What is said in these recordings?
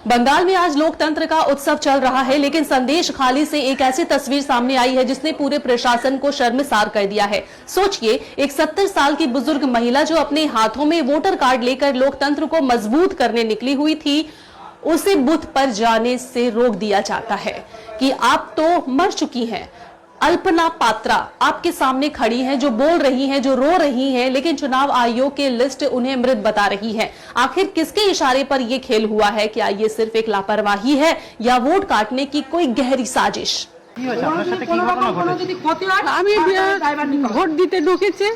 बंगाल में आज लोकतंत्र का उत्सव चल रहा है, लेकिन संदेश खाली से एक ऐसी तस्वीर सामने आई है जिसने पूरे प्रशासन को शर्मसार कर दिया है। सोचिए, एक 70 साल की बुजुर्ग महिला जो अपने हाथों में वोटर कार्ड लेकर लोकतंत्र को मजबूत करने निकली हुई थी, उसे बूथ पर जाने से रोक दिया जाता है कि आप तो मर चुकी हैं। अल्पना पात्रा आपके सामने खड़ी हैं, जो बोल रही हैं, जो रो रही हैं, लेकिन चुनाव आयोग की लिस्ट उन्हें मृत बता रही है। आखिर किसके इशारे पर यह खेल हुआ है? क्या ये सिर्फ एक लापरवाही है या वोट काटने की कोई गहरी साजिश? ভোট দিতে ঢুকেছে,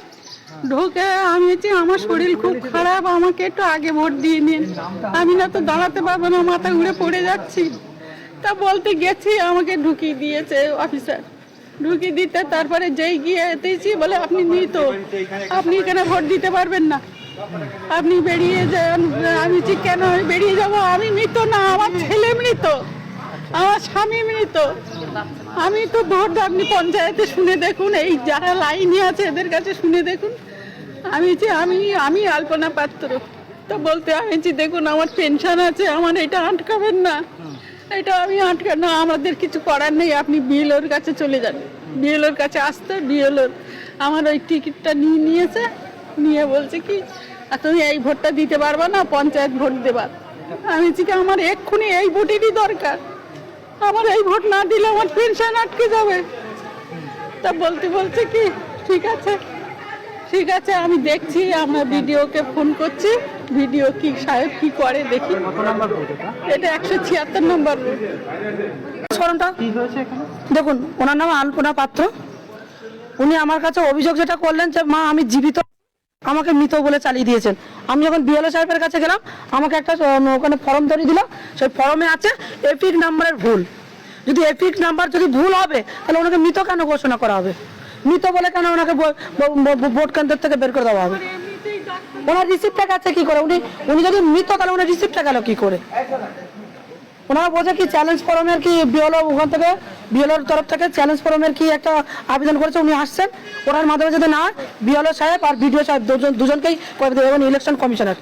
ঢোকে আমি আমার শরীর খুব খারাপ, আমাকে একটু আগে ভোট দিয়ে নিন, আমি না তো দাঁড়াতে পারবো না, মাথা ঘুরে পড়ে যাচ্ছি। তা বলতে গেছি, আমাকে ঢুকিয়ে দিয়েছে অফিসার। ঢুকিয়ে দিতে তারপরে যেই গিয়ে এতেছি বলে আপনি মৃত, আপনি এখানে ভোট দিতে পারবেন না, আপনি বেরিয়ে যান। আমি কেন বেরিয়ে যাব? আমি মৃত না, আমার ছেলে মৃত, আমার স্বামী মৃত। আমি তো ভোট, আপনি পঞ্চায়েতে শুনে দেখুন, এই যারা লাইনে আছে এদের কাছে শুনে দেখুন। আমি আলপনা পাত্র। তো বলতে আমি দেখুন, আমার পেনশন আছে, আমার এটা আটকাবেন না, এটা আমি আটকান না, আমাদের কিছু করার নেই, আপনি বিএলওর কাছে চলে যান। বিএলওর কাছে আসতে বিএলওর আমার ওই টিকিটটা নিয়েছে, নিয়ে বলছে কি তুমি এই ভোটটা দিতে পারবা না, পঞ্চায়েত ভোট দেবার। আমি আমার এক্ষুনি এই ভোটেরই দরকার, আমার এই ভোট না দিলে আমার পেনশন আটকে যাবে। তা বলছে কি ঠিক আছে ঠিক আছে, আমি দেখছি, আমরা ভিডিওকে ফোন করছি, ভিডিও কি সাহেব কি করে দেখি। এটা 176 নম্বর। দেখুন, ওনার নাম আলপনা পাত্র। উনি আমার কাছে অভিযোগ যেটা করলেন যে মা আমি জীবিত, আমাকে মৃত বলে চালিয়ে দিয়েছেন। আমি যখন বিএলও সাহেবের কাছে গেলাম, আমাকে একটা ওখানে ফর্ম ধরিয়ে দিল, সেই ফর্মে আছে এপিক নাম্বারের ভুল। যদি এপিক নাম্বার যদি ভুল হবে, তাহলে ওনাকে মৃত কেন ঘোষণা করা হবে? মৃত বলে কেন ওনাকে ভোট কেন্দ্র থেকে বের করে দেওয়া হবে? ওনার রিসিপ্টটা কাছে কি করে? উনি যদি মৃত, তাহলে ওনার রিসিপ্টটা গেল কি করে? ওনারা বলছে কি চ্যালেঞ্জ ফরমের কি বিএলও, ওখান থেকে বিএলওর তরফ থেকে চ্যালেঞ্জ ফরমের কি একটা আবেদন করেছে, উনি আসছেন, ওনার মাধ্যমে যদি না বিএলও সাহেব আর বিডিও সাহেব দুজনকেই করে দেবে, এবং ইলেকশন কমিশনার